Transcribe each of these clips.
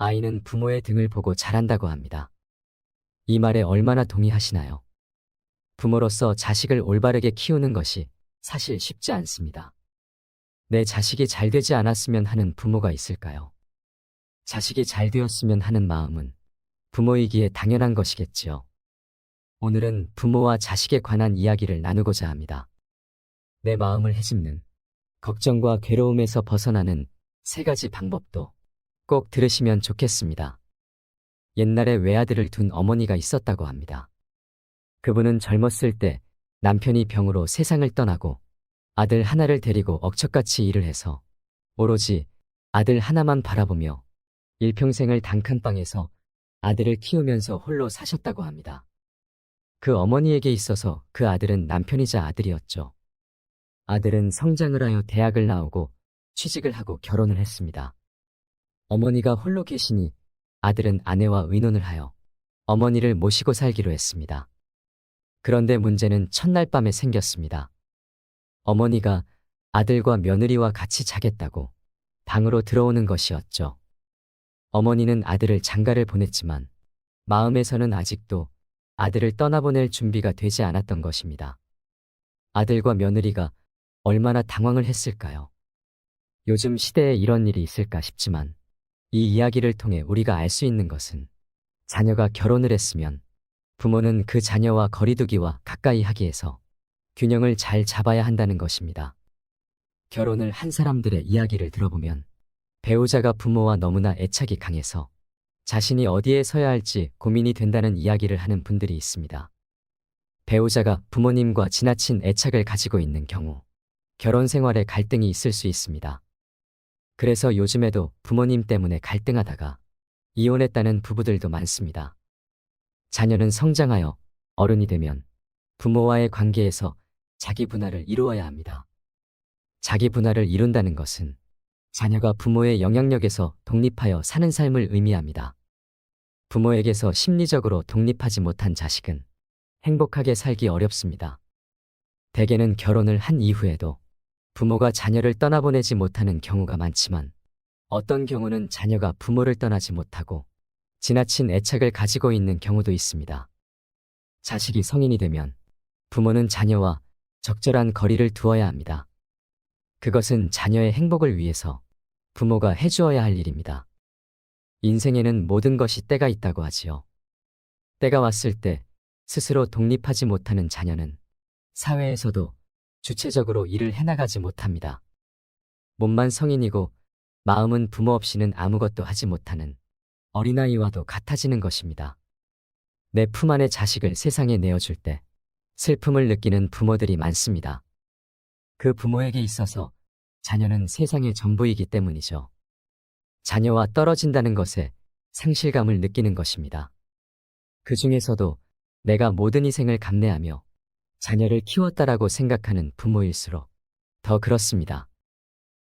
아이는 부모의 등을 보고 자란다고 합니다. 이 말에 얼마나 동의하시나요? 부모로서 자식을 올바르게 키우는 것이 사실 쉽지 않습니다. 내 자식이 잘 되지 않았으면 하는 부모가 있을까요? 자식이 잘 되었으면 하는 마음은 부모이기에 당연한 것이겠지요. 오늘은 부모와 자식에 관한 이야기를 나누고자 합니다. 내 마음을 헤집는 걱정과 괴로움에서 벗어나는 3가지 방법도 꼭 들으시면 좋겠습니다. 옛날에 외아들을 둔 어머니가 있었다고 합니다. 그분은 젊었을 때 남편이 병으로 세상을 떠나고 아들 하나를 데리고 억척같이 일을 해서 오로지 아들 하나만 바라보며 일평생을 단칸방에서 아들을 키우면서 홀로 사셨다고 합니다. 그 어머니에게 있어서 그 아들은 남편이자 아들이었죠. 아들은 성장을 하여 대학을 나오고 취직을 하고 결혼을 했습니다. 어머니가 홀로 계시니 아들은 아내와 의논을 하여 어머니를 모시고 살기로 했습니다. 그런데 문제는 첫날 밤에 생겼습니다. 어머니가 아들과 며느리와 같이 자겠다고 방으로 들어오는 것이었죠. 어머니는 아들을 장가를 보냈지만 마음에서는 아직도 아들을 떠나보낼 준비가 되지 않았던 것입니다. 아들과 며느리가 얼마나 당황을 했을까요? 요즘 시대에 이런 일이 있을까 싶지만 이 이야기를 통해 우리가 알 수 있는 것은 자녀가 결혼을 했으면 부모는 그 자녀와 거리두기와 가까이 하기에서 균형을 잘 잡아야 한다는 것입니다. 결혼을 한 사람들의 이야기를 들어보면 배우자가 부모와 너무나 애착이 강해서 자신이 어디에 서야 할지 고민이 된다는 이야기를 하는 분들이 있습니다. 배우자가 부모님과 지나친 애착을 가지고 있는 경우 결혼 생활에 갈등이 있을 수 있습니다. 그래서 요즘에도 부모님 때문에 갈등하다가 이혼했다는 부부들도 많습니다. 자녀는 성장하여 어른이 되면 부모와의 관계에서 자기 분할을 이루어야 합니다. 자기 분할을 이룬다는 것은 자녀가 부모의 영향력에서 독립하여 사는 삶을 의미합니다. 부모에게서 심리적으로 독립하지 못한 자식은 행복하게 살기 어렵습니다. 대개는 결혼을 한 이후에도 부모가 자녀를 떠나보내지 못하는 경우가 많지만 어떤 경우는 자녀가 부모를 떠나지 못하고 지나친 애착을 가지고 있는 경우도 있습니다. 자식이 성인이 되면 부모는 자녀와 적절한 거리를 두어야 합니다. 그것은 자녀의 행복을 위해서 부모가 해주어야 할 일입니다. 인생에는 모든 것이 때가 있다고 하지요. 때가 왔을 때 스스로 독립하지 못하는 자녀는 사회에서도 주체적으로 일을 해나가지 못합니다. 몸만 성인이고 마음은 부모 없이는 아무것도 하지 못하는 어린아이와도 같아지는 것입니다. 내 품 안의 자식을 세상에 내어줄 때 슬픔을 느끼는 부모들이 많습니다. 그 부모에게 있어서 자녀는 세상의 전부이기 때문이죠. 자녀와 떨어진다는 것에 상실감을 느끼는 것입니다. 그 중에서도 내가 모든 희생을 감내하며 자녀를 키웠다라고 생각하는 부모일수록 더 그렇습니다.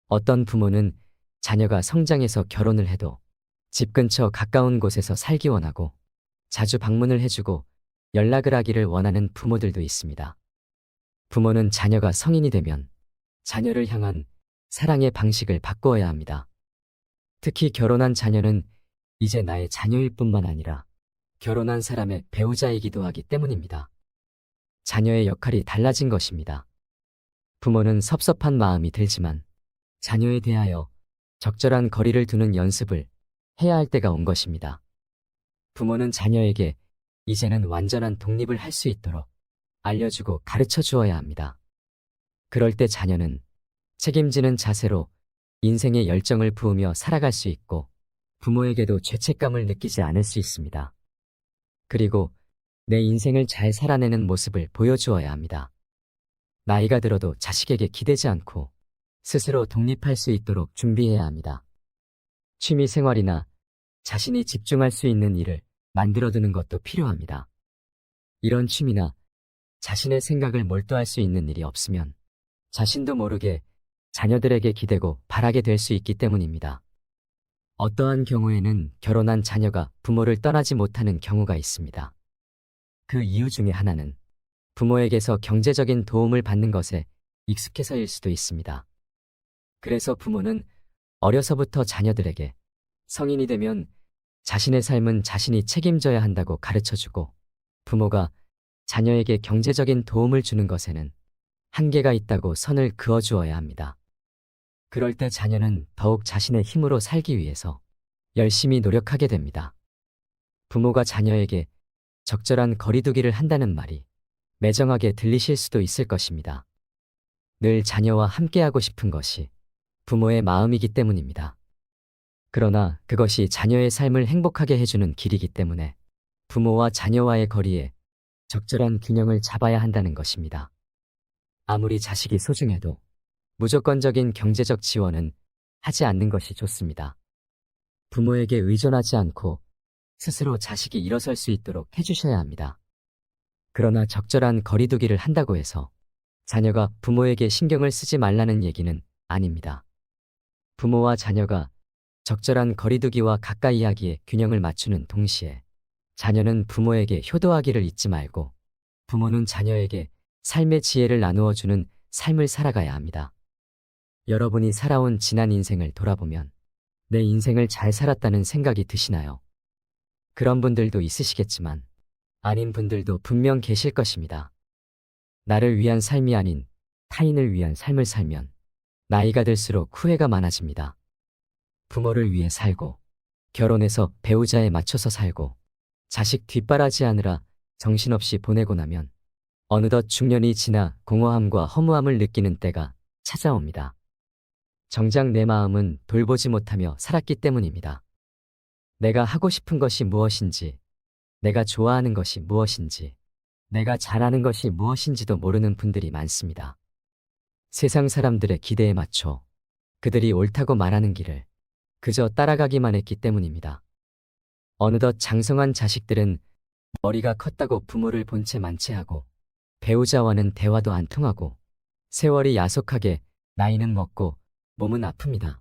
어떤 부모는 자녀가 성장해서 결혼을 해도 집 근처 가까운 곳에서 살기 원하고 자주 방문을 해주고 연락을 하기를 원하는 부모들도 있습니다. 부모는 자녀가 성인이 되면 자녀를 향한 사랑의 방식을 바꾸어야 합니다. 특히 결혼한 자녀는 이제 나의 자녀일 뿐만 아니라 결혼한 사람의 배우자이기도 하기 때문입니다. 자녀의 역할이 달라진 것입니다. 부모는 섭섭한 마음이 들지만 자녀에 대하여 적절한 거리를 두는 연습을 해야 할 때가 온 것입니다. 부모는 자녀에게 이제는 완전한 독립을 할 수 있도록 알려주고 가르쳐 주어야 합니다. 그럴 때 자녀는 책임지는 자세로 인생의 열정을 부으며 살아갈 수 있고 부모에게도 죄책감을 느끼지 않을 수 있습니다. 그리고 내 인생을 잘 살아내는 모습을 보여주어야 합니다. 나이가 들어도 자식에게 기대지 않고 스스로 독립할 수 있도록 준비해야 합니다. 취미 생활이나 자신이 집중할 수 있는 일을 만들어두는 것도 필요합니다. 이런 취미나 자신의 생각을 몰두할 수 있는 일이 없으면 자신도 모르게 자녀들에게 기대고 바라게 될 수 있기 때문입니다. 어떠한 경우에는 결혼한 자녀가 부모를 떠나지 못하는 경우가 있습니다. 그 이유 중에 하나는 부모에게서 경제적인 도움을 받는 것에 익숙해서일 수도 있습니다. 그래서 부모는 어려서부터 자녀들에게 성인이 되면 자신의 삶은 자신이 책임져야 한다고 가르쳐주고 부모가 자녀에게 경제적인 도움을 주는 것에는 한계가 있다고 선을 그어주어야 합니다. 그럴 때 자녀는 더욱 자신의 힘으로 살기 위해서 열심히 노력하게 됩니다. 부모가 자녀에게 적절한 거리두기를 한다는 말이 매정하게 들리실 수도 있을 것입니다. 늘 자녀와 함께하고 싶은 것이 부모의 마음이기 때문입니다. 그러나 그것이 자녀의 삶을 행복하게 해주는 길이기 때문에 부모와 자녀와의 거리에 적절한 균형을 잡아야 한다는 것입니다. 아무리 자식이 소중해도 무조건적인 경제적 지원은 하지 않는 것이 좋습니다. 부모에게 의존하지 않고 스스로 자식이 일어설 수 있도록 해주셔야 합니다. 그러나 적절한 거리두기를 한다고 해서 자녀가 부모에게 신경을 쓰지 말라는 얘기는 아닙니다. 부모와 자녀가 적절한 거리두기와 가까이 하기에 균형을 맞추는 동시에 자녀는 부모에게 효도하기를 잊지 말고 부모는 자녀에게 삶의 지혜를 나누어 주는 삶을 살아가야 합니다. 여러분이 살아온 지난 인생을 돌아보면 내 인생을 잘 살았다는 생각이 드시나요? 그런 분들도 있으시겠지만 아닌 분들도 분명 계실 것입니다. 나를 위한 삶이 아닌 타인을 위한 삶을 살면 나이가 들수록 후회가 많아집니다. 부모를 위해 살고 결혼해서 배우자에 맞춰서 살고 자식 뒷바라지하느라 정신없이 보내고 나면 어느덧 중년이 지나 공허함과 허무함을 느끼는 때가 찾아옵니다. 정작 내 마음은 돌보지 못하며 살았기 때문입니다. 내가 하고 싶은 것이 무엇인지, 내가 좋아하는 것이 무엇인지, 내가 잘하는 것이 무엇인지도 모르는 분들이 많습니다. 세상 사람들의 기대에 맞춰 그들이 옳다고 말하는 길을 그저 따라가기만 했기 때문입니다. 어느덧 장성한 자식들은 머리가 컸다고 부모를 본 채 만취하고 배우자와는 대화도 안 통하고 세월이 야속하게 나이는 먹고 몸은 아픕니다.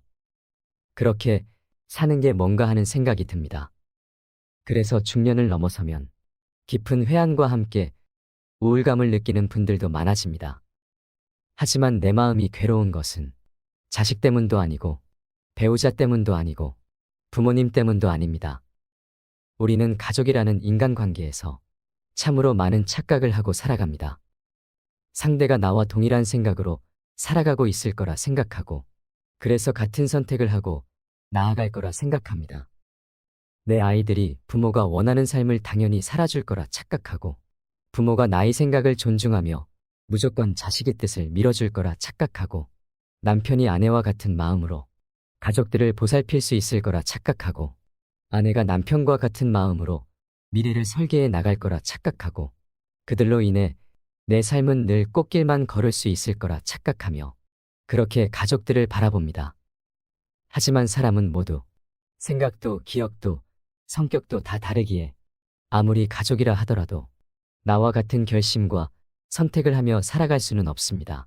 그렇게 사는 게 뭔가 하는 생각이 듭니다. 그래서 중년을 넘어서면 깊은 회한과 함께 우울감을 느끼는 분들도 많아집니다. 하지만 내 마음이 괴로운 것은 자식 때문도 아니고 배우자 때문도 아니고 부모님 때문도 아닙니다. 우리는 가족이라는 인간관계에서 참으로 많은 착각을 하고 살아갑니다. 상대가 나와 동일한 생각으로 살아가고 있을 거라 생각하고 그래서 같은 선택을 하고 나아갈 거라 생각합니다. 내 아이들이 부모가 원하는 삶을 당연히 살아줄 거라 착각하고 부모가 나의 생각을 존중하며 무조건 자식의 뜻을 밀어줄 거라 착각하고 남편이 아내와 같은 마음으로 가족들을 보살필 수 있을 거라 착각하고 아내가 남편과 같은 마음으로 미래를 설계해 나갈 거라 착각하고 그들로 인해 내 삶은 늘 꽃길만 걸을 수 있을 거라 착각하며 그렇게 가족들을 바라봅니다. 하지만 사람은 모두 생각도 기억도 성격도 다 다르기에 아무리 가족이라 하더라도 나와 같은 결심과 선택을 하며 살아갈 수는 없습니다.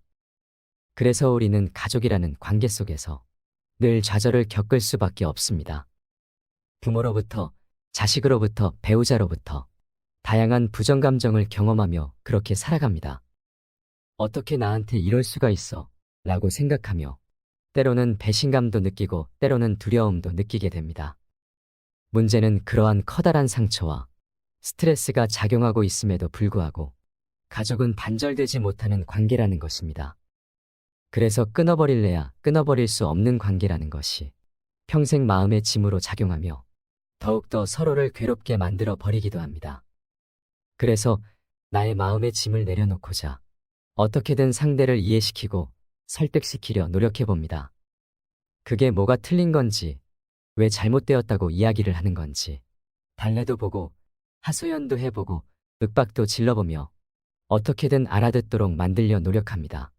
그래서 우리는 가족이라는 관계 속에서 늘 좌절을 겪을 수밖에 없습니다. 부모로부터, 자식으로부터, 배우자로부터 다양한 부정감정을 경험하며 그렇게 살아갑니다. 어떻게 나한테 이럴 수가 있어? 라고 생각하며 때로는 배신감도 느끼고 때로는 두려움도 느끼게 됩니다. 문제는 그러한 커다란 상처와 스트레스가 작용하고 있음에도 불구하고 가족은 단절되지 못하는 관계라는 것입니다. 그래서 끊어버릴래야 끊어버릴 수 없는 관계라는 것이 평생 마음의 짐으로 작용하며 더욱더 서로를 괴롭게 만들어 버리기도 합니다. 그래서 나의 마음의 짐을 내려놓고자 어떻게든 상대를 이해시키고 설득시키려 노력해봅니다. 그게 뭐가 틀린 건지, 왜 잘못되었다고 이야기를 하는 건지, 달래도 보고, 하소연도 해보고, 윽박도 질러보며 어떻게든 알아듣도록 만들려 노력합니다.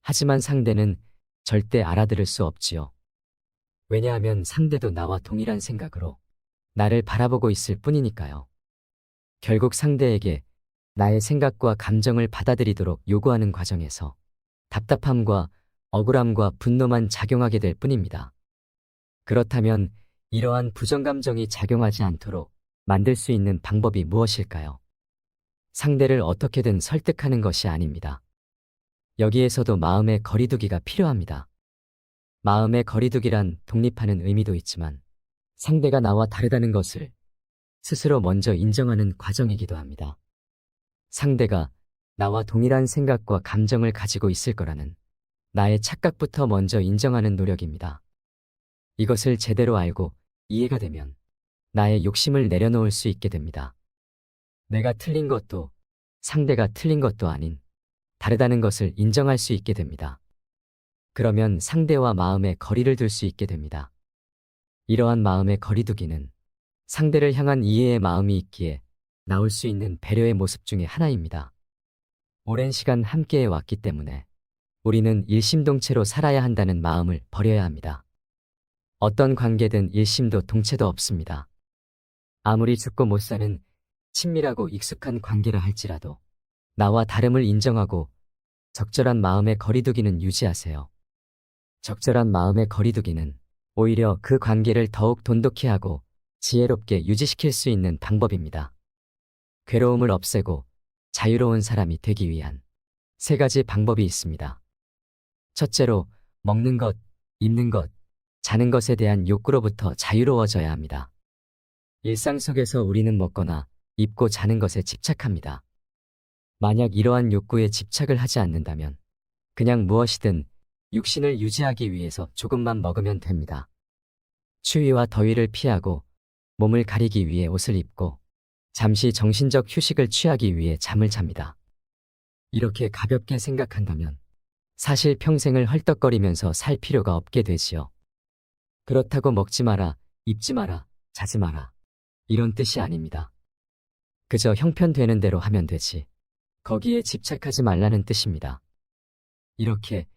하지만 상대는 절대 알아들을 수 없지요. 왜냐하면 상대도 나와 동일한 생각으로 나를 바라보고 있을 뿐이니까요. 결국 상대에게 나의 생각과 감정을 받아들이도록 요구하는 과정에서 답답함과 억울함과 분노만 작용하게 될 뿐입니다. 그렇다면 이러한 부정감정이 작용하지 않도록 만들 수 있는 방법이 무엇일까요? 상대를 어떻게든 설득하는 것이 아닙니다. 여기에서도 마음의 거리두기가 필요합니다. 마음의 거리두기란 독립하는 의미도 있지만 상대가 나와 다르다는 것을 스스로 먼저 인정하는 과정이기도 합니다. 상대가 나와 동일한 생각과 감정을 가지고 있을 거라는 나의 착각부터 먼저 인정하는 노력입니다. 이것을 제대로 알고 이해가 되면 나의 욕심을 내려놓을 수 있게 됩니다. 내가 틀린 것도 상대가 틀린 것도 아닌 다르다는 것을 인정할 수 있게 됩니다. 그러면 상대와 마음의 거리를 둘 수 있게 됩니다. 이러한 마음의 거리두기는 상대를 향한 이해의 마음이 있기에 나올 수 있는 배려의 모습 중에 하나입니다. 오랜 시간 함께해 왔기 때문에 우리는 일심동체로 살아야 한다는 마음을 버려야 합니다. 어떤 관계든 일심도 동체도 없습니다. 아무리 죽고 못 사는 친밀하고 익숙한 관계라 할지라도 나와 다름을 인정하고 적절한 마음의 거리두기는 유지하세요. 적절한 마음의 거리두기는 오히려 그 관계를 더욱 돈독히 하고 지혜롭게 유지시킬 수 있는 방법입니다. 괴로움을 없애고 자유로운 사람이 되기 위한 3가지 방법이 있습니다. 첫째로 먹는 것, 입는 것, 자는 것에 대한 욕구로부터 자유로워져야 합니다. 일상 속에서 우리는 먹거나 입고 자는 것에 집착합니다. 만약 이러한 욕구에 집착을 하지 않는다면 그냥 무엇이든 육신을 유지하기 위해서 조금만 먹으면 됩니다. 추위와 더위를 피하고 몸을 가리기 위해 옷을 입고 잠시 정신적 휴식을 취하기 위해 잠을 잡니다. 이렇게 가볍게 생각한다면 사실 평생을 헐떡거리면서 살 필요가 없게 되지요. 그렇다고 먹지 마라, 입지 마라, 자지 마라. 이런 뜻이 아닙니다. 그저 형편되는 대로 하면 되지. 거기에 집착하지 말라는 뜻입니다. 이렇게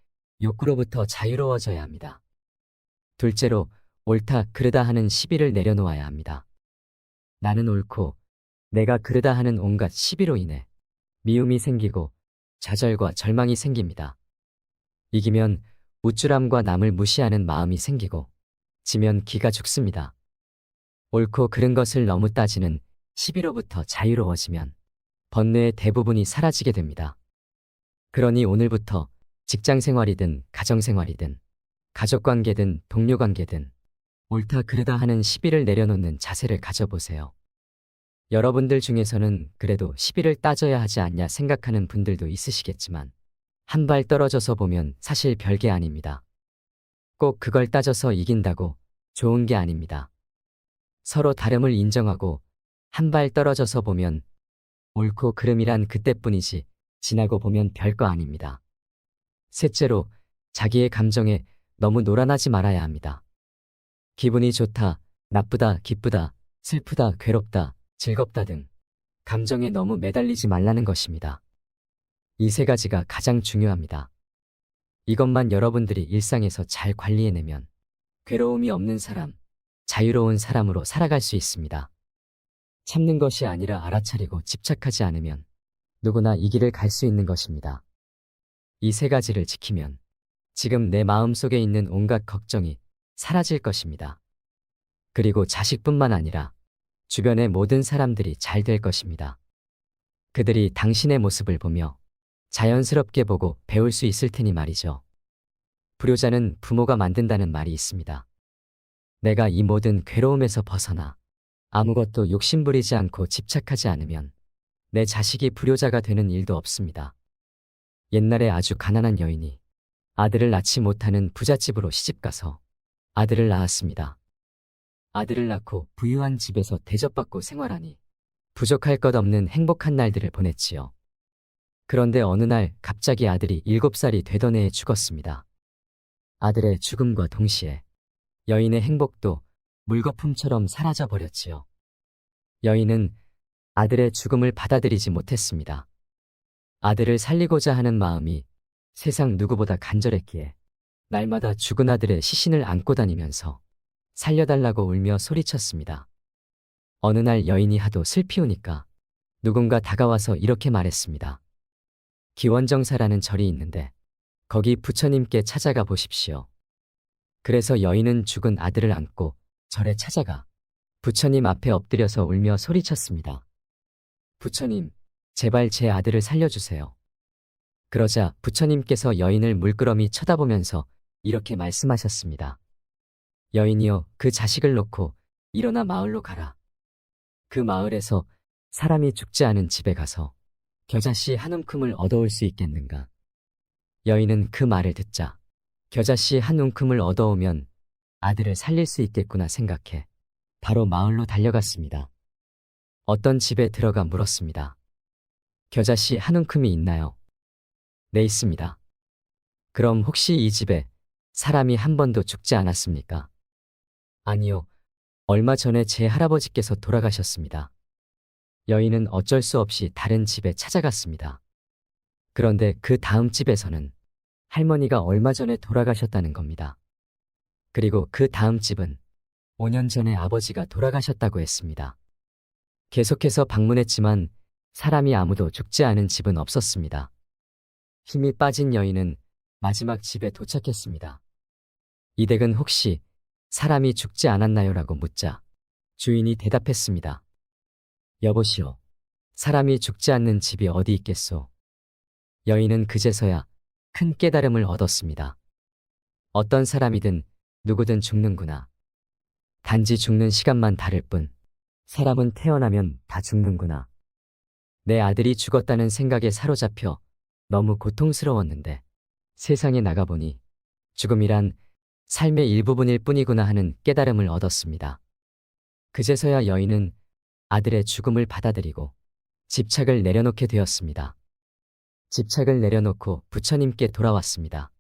욕구로부터 자유로워져야 합니다. 둘째로 옳다, 그르다 하는 시비를 내려놓아야 합니다. 나는 옳고 내가 그르다 하는 온갖 시비로 인해 미움이 생기고 좌절과 절망이 생깁니다. 이기면 우쭐함과 남을 무시하는 마음이 생기고 지면 기가 죽습니다. 옳고 그른 것을 너무 따지는 시비로부터 자유로워지면 번뇌의 대부분이 사라지게 됩니다. 그러니 오늘부터 직장생활이든 가정생활이든 가족관계든 동료관계든 옳다 그르다 하는 시비를 내려놓는 자세를 가져보세요. 여러분들 중에서는 그래도 시비를 따져야 하지 않냐 생각하는 분들도 있으시겠지만 한 발 떨어져서 보면 사실 별게 아닙니다. 꼭 그걸 따져서 이긴다고 좋은 게 아닙니다. 서로 다름을 인정하고 한 발 떨어져서 보면 옳고 그름이란 그때뿐이지 지나고 보면 별거 아닙니다. 셋째로 자기의 감정에 너무 놀아나지 말아야 합니다. 기분이 좋다, 나쁘다, 기쁘다, 슬프다, 괴롭다, 즐겁다 등 감정에 너무 매달리지 말라는 것입니다. 이 3가지가 가장 중요합니다. 이것만 여러분들이 일상에서 잘 관리해내면 괴로움이 없는 사람, 자유로운 사람으로 살아갈 수 있습니다. 참는 것이 아니라 알아차리고 집착하지 않으면 누구나 이 길을 갈 수 있는 것입니다. 이 3가지를 지키면 지금 내 마음속에 있는 온갖 걱정이 사라질 것입니다. 그리고 자식뿐만 아니라 주변의 모든 사람들이 잘 될 것입니다. 그들이 당신의 모습을 보며 자연스럽게 보고 배울 수 있을 테니 말이죠. 불효자는 부모가 만든다는 말이 있습니다. 내가 이 모든 괴로움에서 벗어나 아무것도 욕심부리지 않고 집착하지 않으면 내 자식이 불효자가 되는 일도 없습니다. 옛날에 아주 가난한 여인이 아들을 낳지 못하는 부잣집으로 시집가서 아들을 낳았습니다. 아들을 낳고 부유한 집에서 대접받고 생활하니 부족할 것 없는 행복한 날들을 보냈지요. 그런데 어느 날 갑자기 아들이 7살이 되던 해에 죽었습니다. 아들의 죽음과 동시에 여인의 행복도 물거품처럼 사라져버렸지요. 여인은 아들의 죽음을 받아들이지 못했습니다. 아들을 살리고자 하는 마음이 세상 누구보다 간절했기에 날마다 죽은 아들의 시신을 안고 다니면서 살려달라고 울며 소리쳤습니다. 어느 날 여인이 하도 슬피 우니까 누군가 다가와서 이렇게 말했습니다. 기원정사라는 절이 있는데 거기 부처님께 찾아가 보십시오. 그래서 여인은 죽은 아들을 안고 절에 찾아가 부처님 앞에 엎드려서 울며 소리쳤습니다. 부처님, 제발 제 아들을 살려주세요. 그러자 부처님께서 여인을 물끄러미 쳐다보면서 이렇게 말씀하셨습니다. 여인이여, 그 자식을 놓고 일어나 마을로 가라. 그 마을에서 사람이 죽지 않은 집에 가서 겨자씨 한 움큼을 얻어올 수 있겠는가. 여인은 그 말을 듣자 겨자씨 한 움큼을 얻어오면 아들을 살릴 수 있겠구나 생각해 바로 마을로 달려갔습니다. 어떤 집에 들어가 물었습니다. 겨자씨 한 움큼이 있나요? 네, 있습니다. 그럼 혹시 이 집에 사람이 한 번도 죽지 않았습니까? 아니요. 얼마 전에 제 할아버지께서 돌아가셨습니다. 여인은 어쩔 수 없이 다른 집에 찾아갔습니다. 그런데 그 다음 집에서는 할머니가 얼마 전에 돌아가셨다는 겁니다. 그리고 그 다음 집은 5년 전에 아버지가 돌아가셨다고 했습니다. 계속해서 방문했지만 사람이 아무도 죽지 않은 집은 없었습니다. 힘이 빠진 여인은 마지막 집에 도착했습니다. 이 댁은 혹시 사람이 죽지 않았나요? 라고 묻자 주인이 대답했습니다. 여보시오, 사람이 죽지 않는 집이 어디 있겠소? 여인은 그제서야 큰 깨달음을 얻었습니다. 어떤 사람이든 누구든 죽는구나. 단지 죽는 시간만 다를 뿐 사람은 태어나면 다 죽는구나. 내 아들이 죽었다는 생각에 사로잡혀 너무 고통스러웠는데 세상에 나가보니 죽음이란 삶의 일부분일 뿐이구나 하는 깨달음을 얻었습니다. 그제서야 여인은 아들의 죽음을 받아들이고 집착을 내려놓게 되었습니다. 집착을 내려놓고 부처님께 돌아왔습니다.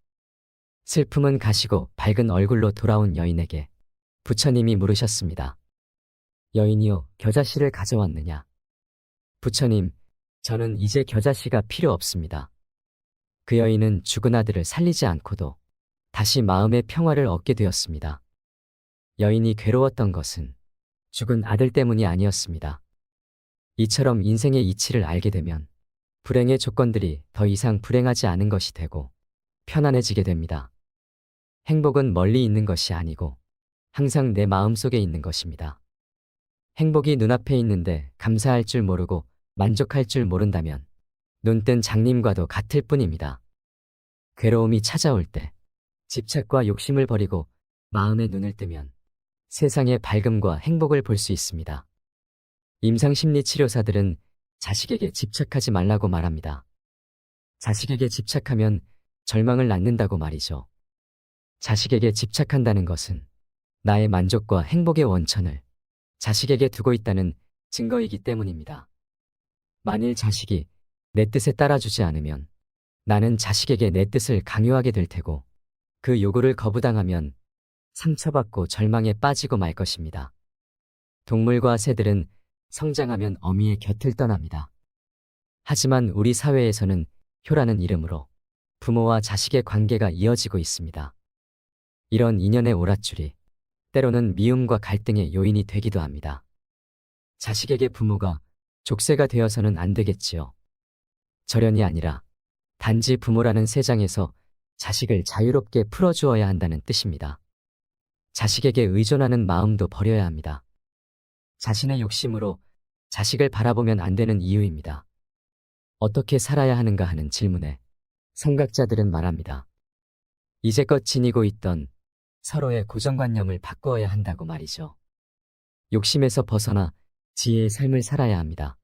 슬픔은 가시고 밝은 얼굴로 돌아온 여인에게 부처님이 물으셨습니다. 여인이요, 겨자씨를 가져왔느냐? 부처님, 저는 이제 겨자씨가 필요 없습니다. 그 여인은 죽은 아들을 살리지 않고도 다시 마음의 평화를 얻게 되었습니다. 여인이 괴로웠던 것은 죽은 아들 때문이 아니었습니다. 이처럼 인생의 이치를 알게 되면 불행의 조건들이 더 이상 불행하지 않은 것이 되고 편안해지게 됩니다. 행복은 멀리 있는 것이 아니고 항상 내 마음속에 있는 것입니다. 행복이 눈앞에 있는데 감사할 줄 모르고 만족할 줄 모른다면 눈뜬 장님과도 같을 뿐입니다. 괴로움이 찾아올 때 집착과 욕심을 버리고 마음의 눈을 뜨면 세상의 밝음과 행복을 볼 수 있습니다. 임상심리치료사들은 자식에게 집착하지 말라고 말합니다. 자식에게 집착하면 절망을 낳는다고 말이죠. 자식에게 집착한다는 것은 나의 만족과 행복의 원천을 자식에게 두고 있다는 증거이기 때문입니다. 만일 자식이 내 뜻에 따라주지 않으면 나는 자식에게 내 뜻을 강요하게 될 테고 그 요구를 거부당하면 상처받고 절망에 빠지고 말 것입니다. 동물과 새들은 성장하면 어미의 곁을 떠납니다. 하지만 우리 사회에서는 효라는 이름으로 부모와 자식의 관계가 이어지고 있습니다. 이런 인연의 오랏줄이 때로는 미움과 갈등의 요인이 되기도 합니다. 자식에게 부모가 족쇄가 되어서는 안 되겠지요. 절연이 아니라 단지 부모라는 세상에서 자식을 자유롭게 풀어주어야 한다는 뜻입니다. 자식에게 의존하는 마음도 버려야 합니다. 자신의 욕심으로 자식을 바라보면 안 되는 이유입니다. 어떻게 살아야 하는가 하는 질문에 성각자들은 말합니다. 이제껏 지니고 있던 서로의 고정관념을 바꾸어야 한다고 말이죠. 욕심에서 벗어나 지혜의 삶을 살아야 합니다.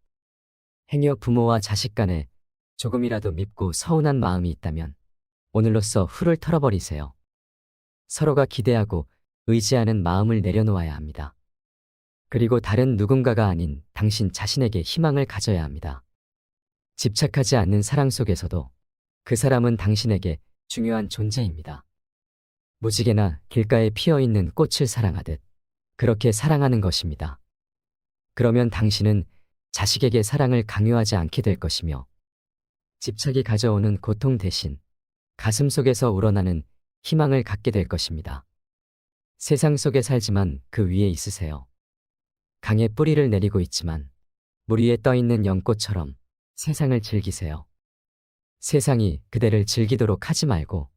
행여 부모와 자식 간에 조금이라도 밉고 서운한 마음이 있다면 오늘로써 훌을 털어버리세요. 서로가 기대하고 의지하는 마음을 내려놓아야 합니다. 그리고 다른 누군가가 아닌 당신 자신에게 희망을 가져야 합니다. 집착하지 않는 사랑 속에서도 그 사람은 당신에게 중요한 존재입니다. 무지개나 길가에 피어있는 꽃을 사랑하듯 그렇게 사랑하는 것입니다. 그러면 당신은 자식에게 사랑을 강요하지 않게 될 것이며 집착이 가져오는 고통 대신 가슴 속에서 우러나는 희망을 갖게 될 것입니다. 세상 속에 살지만 그 위에 있으세요. 강에 뿌리를 내리고 있지만 물 위에 떠있는 연꽃처럼 세상을 즐기세요. 세상이 그대를 즐기도록 하지 말고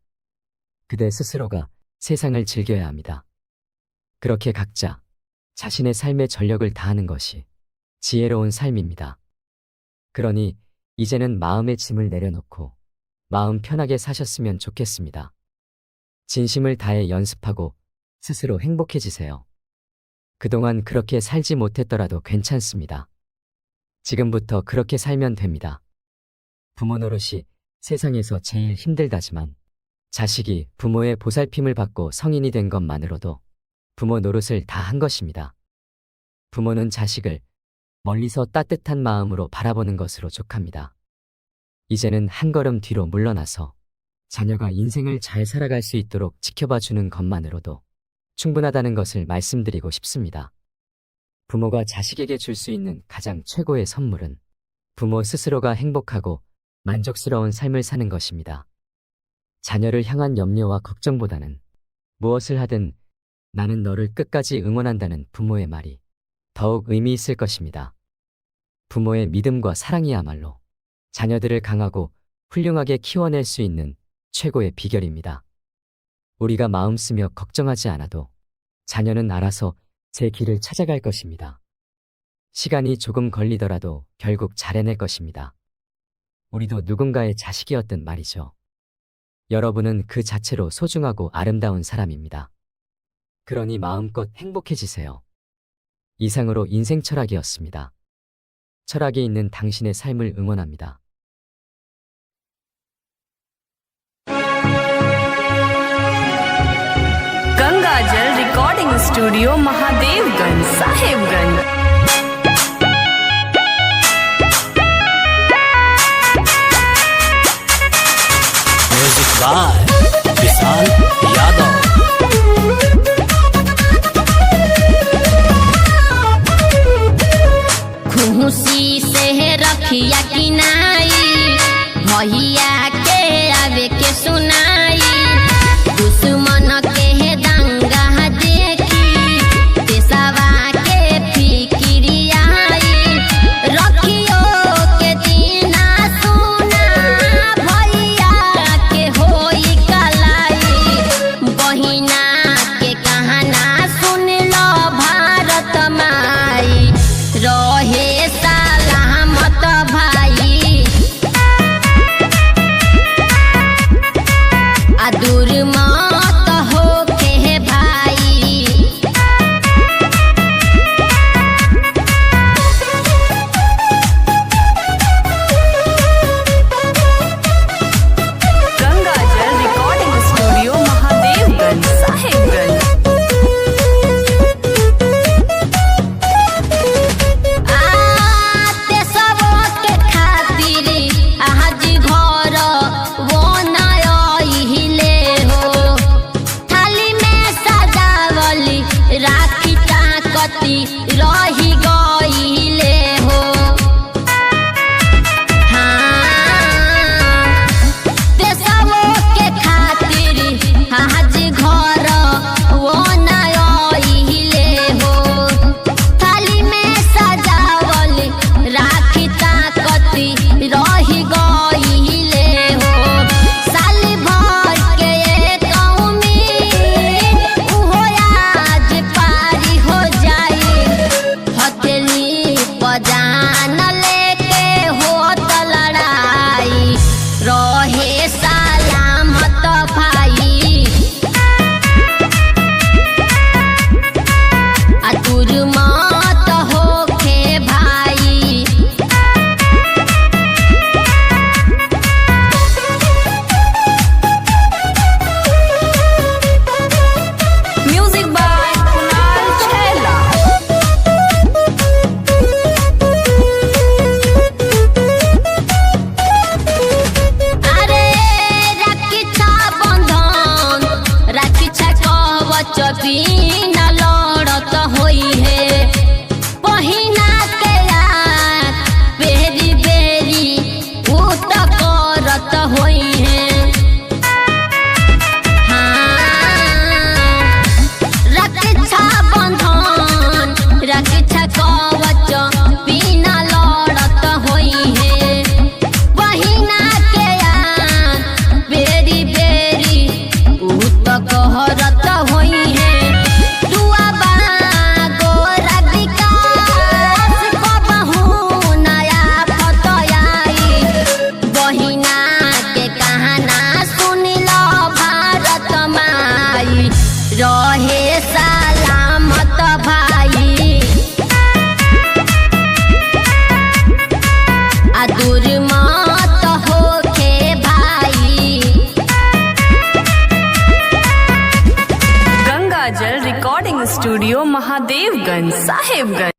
그대 스스로가 세상을 즐겨야 합니다. 그렇게 각자 자신의 삶의 전력을 다하는 것이 지혜로운 삶입니다. 그러니 이제는 마음의 짐을 내려놓고 마음 편하게 사셨으면 좋겠습니다. 진심을 다해 연습하고 스스로 행복해지세요. 그동안 그렇게 살지 못했더라도 괜찮습니다. 지금부터 그렇게 살면 됩니다. 부모 노릇이 세상에서 제일 힘들다지만 자식이 부모의 보살핌을 받고 성인이 된 것만으로도 부모 노릇을 다 한 것입니다. 부모는 자식을 멀리서 따뜻한 마음으로 바라보는 것으로 족합니다. 이제는 한 걸음 뒤로 물러나서 자녀가 인생을 잘 살아갈 수 있도록 지켜봐 주는 것만으로도 충분하다는 것을 말씀드리고 싶습니다. 부모가 자식에게 줄 수 있는 가장 최고의 선물은 부모 스스로가 행복하고 만족스러운 삶을 사는 것입니다. 자녀를 향한 염려와 걱정보다는 무엇을 하든 나는 너를 끝까지 응원한다는 부모의 말이 더욱 의미 있을 것입니다. 부모의 믿음과 사랑이야말로 자녀들을 강하고 훌륭하게 키워낼 수 있는 최고의 비결입니다. 우리가 마음 쓰며 걱정하지 않아도 자녀는 알아서 제 길을 찾아갈 것입니다. 시간이 조금 걸리더라도 결국 잘 해낼 것입니다. 우리도 누군가의 자식이었던 말이죠. 여러분은 그 자체로 소중하고 아름다운 사람입니다. 그러니 마음껏 행복해지세요. 이상으로 인생 철학이었습니다. 철학이 있는 당신의 삶을 응원합니다. Gangajal recording studio Mahadevganj Sahebganj music by Vishal Yadav. खुशी से रखिया किनाई भैया के आवे के सुनाई दुश्मन के दंगा देखी देशवा के फिक्रियाई रखियो के दीना सुना भैया के होई कलाई बहिना के कहना सुन लो भारत माई रहे सलामत भाई आ दूर मत होके भाई गंगाजल रिकॉर्डिंग स्टूडियो महादेवगंज साहेबगंज आते सबके खातिर आज घर वो नहिले स्टूडियो महादेवगंज साहेबगंज।